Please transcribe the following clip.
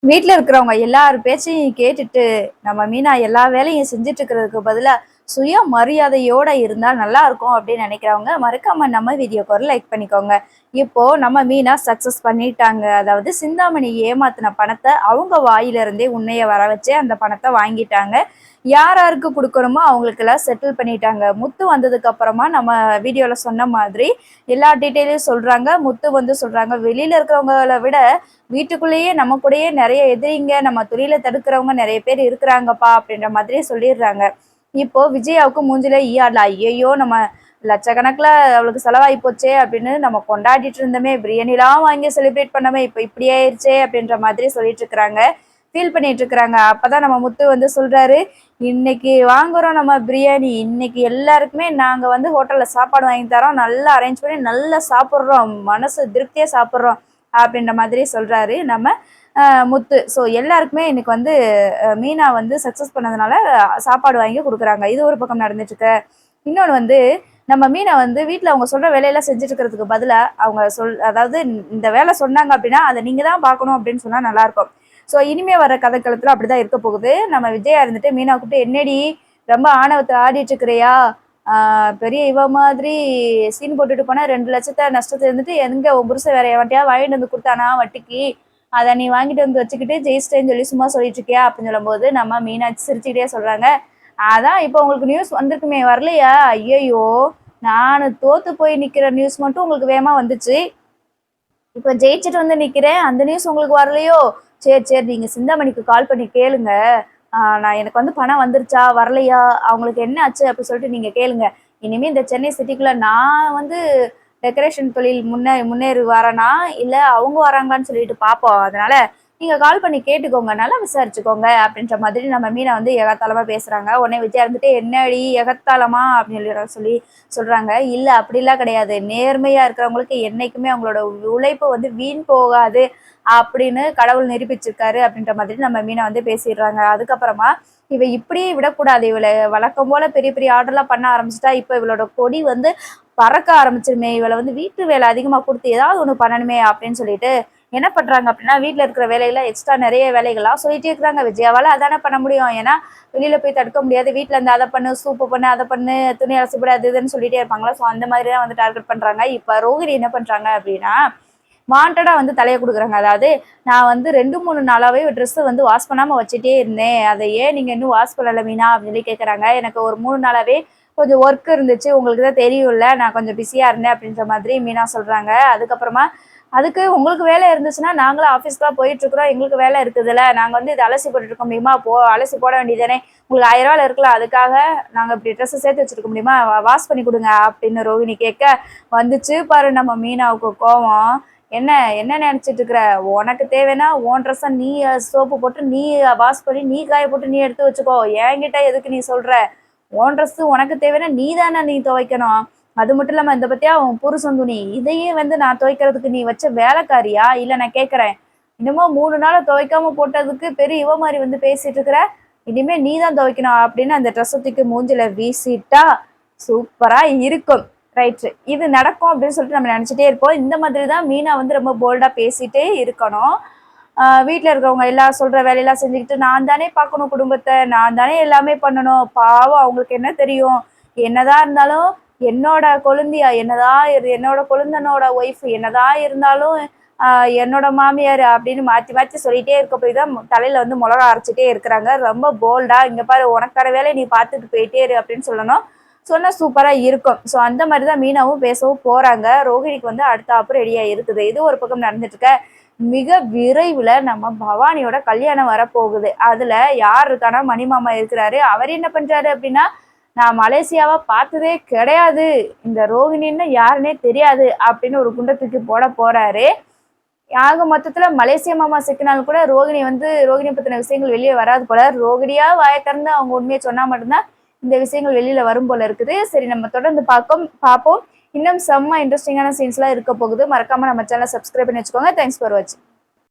வீட்ல இருக்கிறவங்க எல்லார் பேச்சையும் கேட்டுட்டு, நம்ம மீனா எல்லா வேலையும் செஞ்சுட்டு இருக்கிறதுக்கு பதிலா, சுய மரியாதையோட இருந்தா நல்லா இருக்கும் அப்படின்னு நினைக்கிறவங்க, மறக்காம நம்ம வீடியோக்கு ஒரு லைக் பண்ணிக்கோங்க. இப்போ நம்ம மீனா சக்சஸ் பண்ணிட்டாங்க. அதாவது சிந்தாமணி ஏமாத்துன பணத்த அவங்க வாயிலிருந்தே உண்மைய வர வச்சு அந்த பணத்த வாங்கிட்டாங்க. யார் யாருக்கு குடுக்கணுமோ அவங்களுக்கெல்லாம் செட்டில் பண்ணிட்டாங்க. முத்து வந்ததுக்கு அப்புறமா நம்ம வீடியோல சொன்ன மாதிரி எல்லா டீட்டெயிலையும் சொல்றாங்க. முத்து வந்து சொல்றாங்க, வெளியில இருக்கிறவங்கள விட வீட்டுக்குள்ளேயே நம்ம கூடயே நிறைய எதிரிங்க, நம்ம தொழில தடுக்கிறவங்க நிறைய பேர் இருக்கிறாங்கப்பா அப்படின்ற மாதிரி சொல்லிடுறாங்க. இப்போ விஜயாவுக்கு மூஞ்சில ஈயாடல. ஐயையோ! நம்ம லட்சக்கணக்குல அவளுக்கு செலவாகி போச்சே அப்படின்னு நம்ம கொண்டாடிட்டு இருந்தோமே, பிரியாணிலாம் வாங்கி செலிப்ரேட் பண்ணோமே, இப்போ இப்படி ஆயிருச்சே அப்படின்ற மாதிரி சொல்லிட்டு இருக்கிறாங்க. ஃபீல் பண்ணிட்டு இருக்கிறாங்க. அப்பதான் நம்ம முத்து வந்து சொல்றாரு, இன்னைக்கு வாங்குறோம் நம்ம பிரியாணி, இன்னைக்கு எல்லாருக்குமே நாங்க வந்து ஹோட்டல்ல சாப்பாடு வாங்கி தரோம், நல்லா அரேஞ்ச் பண்ணி நல்லா சாப்பிட்றோம், மனசு திருப்தியா சாப்பிட்றோம் அப்படின்ற மாதிரி சொல்றாரு நம்ம முத்து. ஸோ எல்லாருக்குமே இன்னைக்கு வந்து மீனா வந்து சக்ஸஸ் பண்ணதுனால சாப்பாடு வாங்கி கொடுக்குறாங்க. இது ஒரு பக்கம் நடந்துட்டு இருக்கு. இன்னொன்று வந்து நம்ம மீனை வந்து வீட்டில் அவங்க சொல்ற வேலையெல்லாம் செஞ்சுட்டு இருக்கிறதுக்கு பதிலாக அவங்க அதாவது இந்த வேலை சொன்னாங்க அப்படின்னா அதை நீங்க தான் பார்க்கணும் அப்படின்னு சொன்னா நல்லா இருக்கும். ஸோ இனிமே வர கதைக்களத்துல அப்படிதான் இருக்க போகுது. நம்ம விஜயா இருந்துட்டு மீனா கூப்பிட்டு என்னடி ரொம்ப ஆணவத்தை ஆடிட்டு இருக்கிறியா, பெரிய இவ மாதிரி சீன் போட்டுட்டு போனா 2 லட்சத்தை நஷ்டத்தை இருந்துட்டு எங்க உன் புருஷன் வேற எவன்ட்டையா வாங்கிட்டு வந்து கொடுத்தானா வட்டிக்கு, அதை நீ வாங்கிட்டு வந்து வச்சுக்கிட்டு ஜெயிச்சிட்டேன்னு சொல்லி சும்மா சொல்லிட்டு இருக்கியா அப்படின்னு சொல்லும்போது நம்ம மீனாட்சி சிரிச்சுக்கிட்டே சொல்றாங்க, அதான் இப்போ உங்களுக்கு நியூஸ் வந்திருக்குமே வரலையா, ஐயையோ நான் தோத்து போய் நிக்கிற நியூஸ் மட்டும் உங்களுக்கு வேகமா வந்துச்சு, இப்ப ஜெயிச்சுட்டு வந்து நிக்கிறேன் அந்த நியூஸ் உங்களுக்கு வரலையோ, சரி சரி நீங்க சிந்தாமணிக்கு கால் பண்ணி கேளுங்க, நான் எனக்கு வந்து பணம் வந்துருச்சா வரலையா அவங்களுக்கு என்ன ஆச்சு அப்படி சொல்லிட்டு நீங்க கேளுங்க. இனிமே இந்த சென்னை சிட்டிக்குள்ள நான் வந்து டெக்கரேஷன் தொழில் முன்னேறி வரேனா இல்ல அவங்க வராங்களான்னு சொல்லிட்டு பார்ப்போம். அதனால நீங்க கால் பண்ணி கேட்டுக்கோங்க, நல்லா விசாரிச்சுக்கோங்க அப்படின்ற மாதிரி நம்ம மீனை வந்து எகத்தாளமா பேசுறாங்க. உடனே விஜயா இருந்துட்டு என்னடி எகத்தாளமா அப்படின்னு சொல்லி சொல்றாங்க. இல்ல அப்படிலாம் கிடையாது, நேர்மையா இருக்கிறவங்களுக்கு என்னைக்குமே அவங்களோட உழைப்பு வந்து வீண் போகாது அப்படின்னு கடவுள் நிரூபிச்சிருக்காரு அப்படின்ற மாதிரி நம்ம மீனை வந்து பேசிடுறாங்க. அதுக்கப்புறமா இவ இப்படியே விடக்கூடாது, இவளை வழக்கம் போல பெரிய பெரிய ஆர்டர்லாம் பண்ண ஆரம்பிச்சிட்டா, இப்ப இவளோட கொடி வந்து பறக்க ஆரம்பிச்சிருமே, இவளை வந்து வீட்டு வேலை அதிகமா கொடுத்து ஏதாவது ஒண்ணு பண்ணணுமே அப்படின்னு சொல்லிட்டு என்ன பண்றாங்க அப்படின்னா, வீட்டுல இருக்கிற வேலையில எக்ஸ்ட்ரா நிறைய வேலைகள்லாம் சொல்லிட்டே இருக்கிறாங்க. விஜயாவால அதானே பண்ண முடியும், ஏன்னா வெளியில போய் தடுக்க முடியாது. வீட்டுல இருந்து அதை பண்ணு, சூப்பு பண்ணு, அதை பண்ணு, துணி அலசிப்படாது இதுன்னு சொல்லிட்டே இருப்பாங்களா. ஸோ அந்த மாதிரி தான் வந்து டார்கெட் பண்றாங்க. இப்ப ரோஹிணி என்ன பண்றாங்க அப்படின்னா, வாண்டடா வந்து தலையை கொடுக்குறாங்க. அதாவது நான் வந்து 2 3 நாளாவே ட்ரெஸ் வந்து வாஷ் பண்ணாம வச்சுட்டே இருந்தேன், அதை ஏன் நீங்க இன்னும் வாஷ் பண்ணல மீனா அப்படின்னு சொல்லி கேட்கறாங்க. எனக்கு ஒரு 3 நாளாவே கொஞ்சம் ஒர்க் இருந்துச்சு, உங்களுக்கு தான் தெரியும்ல, நான் கொஞ்சம் பிஸியா இருந்தேன் அப்படின்ற மாதிரி மீனா சொல்றாங்க. அதுக்கப்புறமா அதுக்கு உங்களுக்கு வேலை இருந்துச்சுன்னா நாங்களும் ஆஃபீஸ்க்கு தான் போயிட்டு இருக்கிறோம், எங்களுக்கு வேலை இருக்குதுல்ல, நாங்க வந்து இதை அலசி போட்டுட்டு இருக்க முடியுமா, அலசி போட வேண்டியதானே, உங்களுக்கு 1000 ரூபாய் இருக்கலாம், அதுக்காக நாங்க இப்படி ட்ரெஸ் சேர்த்து வச்சிருக்க முடியுமா, வாஷ் பண்ணி கொடுங்க அப்படின்னு ரோஹிணி கேட்க வந்துச்சு பாரு நம்ம மீனாவுக்கு கோவம். என்ன என்ன நினைச்சிட்டு இருக்கிற, உனக்கு தேவைன்னா உன் ட்ரெஸ்ஸை நீ சோப்பு போட்டு நீ வாஷ் பண்ணி நீ காய போட்டு நீ எடுத்து வச்சுக்கோ, என்கிட்ட எதுக்கு நீ சொல்ற, உன் ட்ரெஸ் உனக்கு தேவைன்னா நீ தானே நீ துவைக்கணும், அது மட்டும் இல்லாம இந்த பத்தியா உன் புருஷன் துணி இதையே வந்து நான் துவைக்கிறதுக்கு நீ வச்ச வேலைக்காரியா, இல்ல நான் கேட்கறேன், இன்னமும் 3 நாள் துவைக்காம போட்டதுக்கு பெரிய இவ மாதிரி வந்து பேசிட்டு இருக்கிற, இனிமே நீ தான் துவைக்கணும் அப்படின்னு அந்த ட்ரெஸ் தூக்கி மூஞ்சில வீசிட்டா சூப்பரா இருக்கும். ரைட், இது நடக்கும் அப்படின்னு சொல்லிட்டு நம்ம நினைச்சிட்டே இருப்போம். இந்த மாதிரி தான் மீனா வந்து ரொம்ப போல்டா பேசிட்டே இருக்கணும். வீட்டில் இருக்கிறவங்க எல்லாம் சொல்ற வேலையெல்லாம் செஞ்சுக்கிட்டு நான் தானே பார்க்கணும் குடும்பத்தை, நான் தானே எல்லாமே பண்ணணும், பாவம் அவங்களுக்கு என்ன தெரியும், என்னதான் இருந்தாலும் என்னோட கொழுந்தியா, என்னோட கொழுந்தனோட ஒய்ஃப் என்னதான் இருந்தாலும் என்னோட மாமியார் அப்படின்னு மாற்றி மாற்றி சொல்லிட்டே இருக்க போய் தான் தலையில வந்து மிளகா அரைச்சிட்டே இருக்கிறாங்க. ரொம்ப போல்டா இங்க பாரு உனக்கான வேலையை நீ பார்த்துட்டு போயிட்டே இரு அப்படின்னு சொல்லணும், சொன்னா சூப்பரா இருக்கும். ஸோ அந்த மாதிரி தான் மீனாவும் பேசவும் போறாங்க. ரோஹிணிக்கு வந்து அடுத்த அப்புறம் ரெடியா இருக்குது. இது ஒரு பக்கம் நடந்துட்டு இருக்க, மிக விரைவில் நம்ம பவானியோட கல்யாணம் வரப்போகுது. அதுல யார் இருக்கானா, மணிமாமா இருக்கிறாரு. அவர் என்ன பண்றாரு அப்படின்னா, நான் மலேசியாவா பார்த்ததே கிடையாது, இந்த ரோஹிணின்னு யாருன்னே தெரியாது அப்படின்னு ஒரு குண்டை தூக்கி போட போறாரு. ஆக மொத்தத்துல மலேசியா மாமா சிக்கினாலும் கூட ரோகிணி பத்தின விஷயங்கள் வெளியே வராது போல. ரோகிணியா வாய திறந்து அவங்க உண்மையை சொன்னா மட்டும்தான் இந்த விஷயங்கள் வெளியில வரும் போல இருக்குது. சரி, நம்ம தொடர்ந்து பார்ப்போம். இன்னும் செம்ம இன்ட்ரெஸ்டிங்கான சீன்ஸ்லாம் இருக்க போகுது. மறக்காம நம்ம சேனலை சப்ஸ்கிரைப் பண்ணி வச்சுக்கோங்க. தேங்க்ஸ் ஃபார் வாட்சிங்.